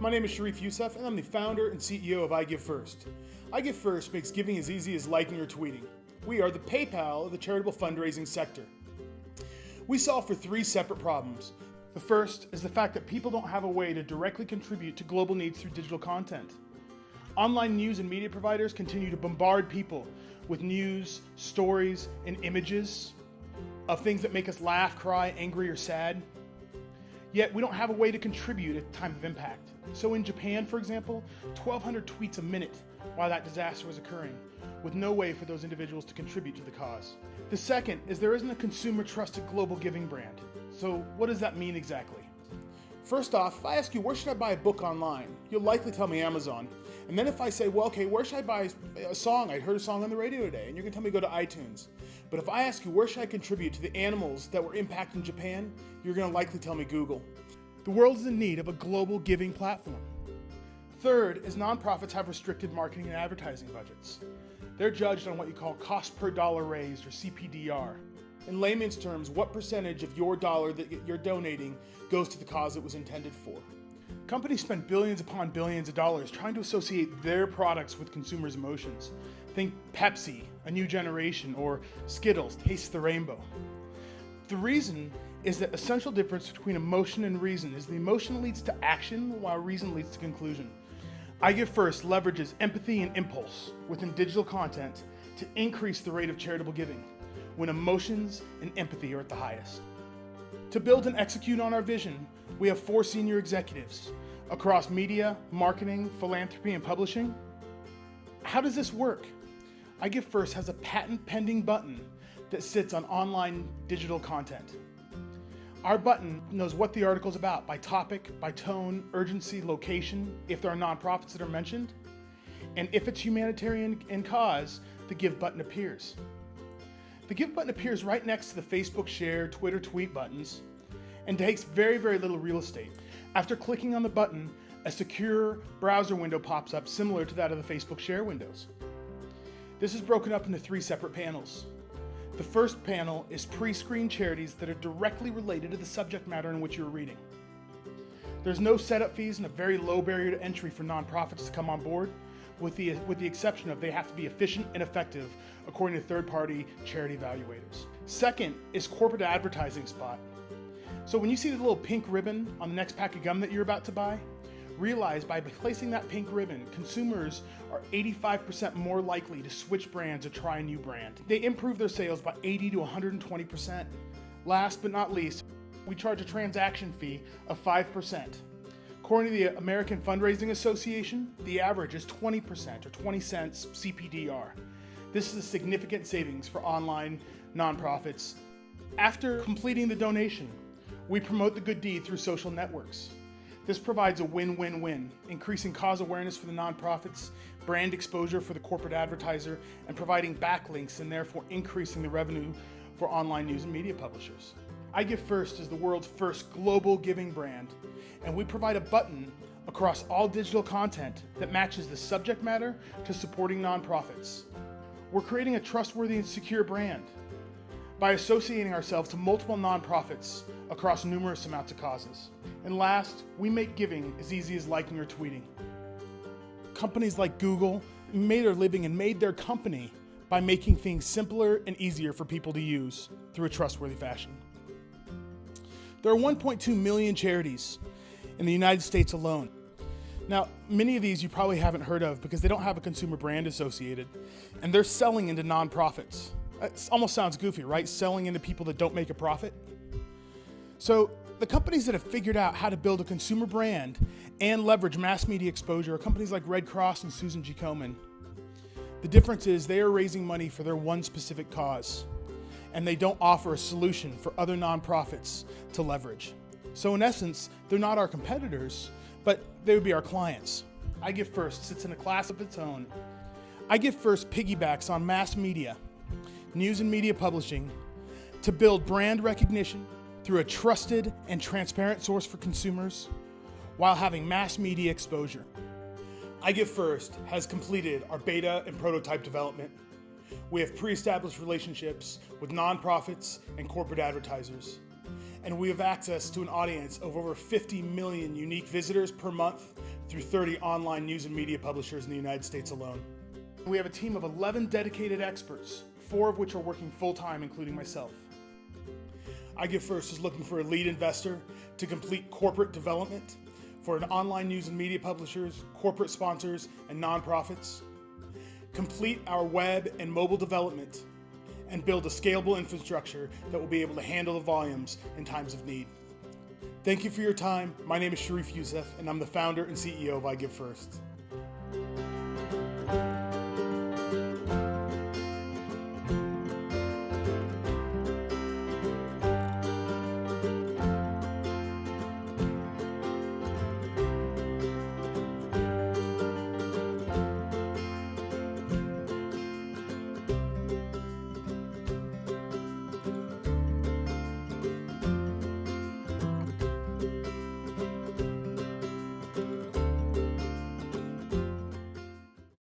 My name is Sharif Youssef, and I'm the founder and CEO of iGiveFirst. iGiveFirst makes giving as easy as liking or tweeting. We are the PayPal of the charitable fundraising sector. We solve for three separate problems. The first is the fact that people don't have a way to directly contribute to global needs through digital content. Online news and media providers continue to bombard people with news, stories, and images of things that make us laugh, cry, angry, or sad. Yet we don't have a way to contribute at time of impact. So in Japan, for example, 1,200 tweets a minute while that disaster was occurring, with no way for those individuals to contribute to the cause. The second is there isn't a consumer trusted global giving brand. So what does that mean exactly? First off, if I ask you, where should I buy a book online? You'll likely tell me Amazon. And then if I say, well, okay, where should I buy a song? I heard a song on the radio today, and you're gonna tell me go to iTunes. But if I ask you, where should I contribute to the animals that were impacted in Japan? You're gonna likely tell me Google. The world is in need of a global giving platform. Third is nonprofits have restricted marketing and advertising budgets. They're judged on what you call cost per dollar raised, or CPDR. In layman's terms, what percentage of your dollar that you're donating goes to the cause it was intended for. Companies spend billions upon billions of dollars trying to associate their products with consumers' emotions. Think Pepsi, A New Generation, or Skittles, Taste the Rainbow. The reason is that essential difference between emotion and reason is the emotion leads to action while reason leads to conclusion. iGiveFirst leverages empathy and impulse within digital content to increase the rate of charitable giving when emotions and empathy are at the highest. To build and execute on our vision, we have 4 senior executives across media, marketing, philanthropy, and publishing. How does this work? iGiveFirst has a patent-pending button that sits on online digital content. Our button knows what the article is about by topic, by tone, urgency, location, if there are nonprofits that are mentioned, and if it's humanitarian in cause, the Give button appears. The Give button appears right next to the Facebook share, Twitter tweet buttons, and takes very, very little real estate. After clicking on the button, a secure browser window pops up similar to that of the Facebook share windows. This is broken up into 3 separate panels. The first panel is pre-screened charities that are directly related to the subject matter in which you're reading. There's no setup fees and a very low barrier to entry for nonprofits to come on board, with the exception of they have to be efficient and effective according to third-party charity evaluators. Second is corporate advertising spot. So when you see the little pink ribbon on the next pack of gum that you're about to buy, realize by placing that pink ribbon, consumers are 85% more likely to switch brands or try a new brand. They improve their sales by 80 to 120%. Last but not least, we charge a transaction fee of 5%. According to the American Fundraising Association, the average is 20% or 20 cents CPDR. This is a significant savings for online nonprofits. After completing the donation, we promote the good deed through social networks. This provides a win-win-win, increasing cause awareness for the nonprofits, brand exposure for the corporate advertiser, and providing backlinks and therefore increasing the revenue for online news and media publishers. iGiveFirst is the world's first global giving brand, and we provide a button across all digital content that matches the subject matter to supporting nonprofits. We're creating a trustworthy and secure brand by associating ourselves to multiple nonprofits across numerous amounts of causes. And last, we make giving as easy as liking or tweeting. Companies like Google made their living and made their company by making things simpler and easier for people to use through a trustworthy fashion. There are 1.2 million charities in the United States alone. Now, many of these you probably haven't heard of because they don't have a consumer brand associated, and they're selling into nonprofits. It almost sounds goofy, right? Selling into people that don't make a profit. So the companies that have figured out how to build a consumer brand and leverage mass media exposure are companies like Red Cross and Susan G. Komen. The difference is they are raising money for their one specific cause, and they don't offer a solution for other nonprofits to leverage. So in essence, they're not our competitors, but they would be our clients. iGiveFirst sits in a class of its own. iGiveFirst piggybacks on mass media, news and media publishing, to build brand recognition through a trusted and transparent source for consumers while having mass media exposure. iGiveFirst has completed our beta and prototype development. We have pre-established relationships with nonprofits and corporate advertisers. And we have access to an audience of over 50 million unique visitors per month through 30 online news and media publishers in the United States alone. We have a team of 11 dedicated experts, 4 of which are working full-time, including myself. iGiveFirst is looking for a lead investor to complete corporate development for an online news and media publishers, corporate sponsors, and nonprofits. Complete our web and mobile development and build a scalable infrastructure that will be able to handle the volumes in times of need. Thank you for your time. My name is Sharif Youssef, and I'm the founder and CEO of iGiveFirst.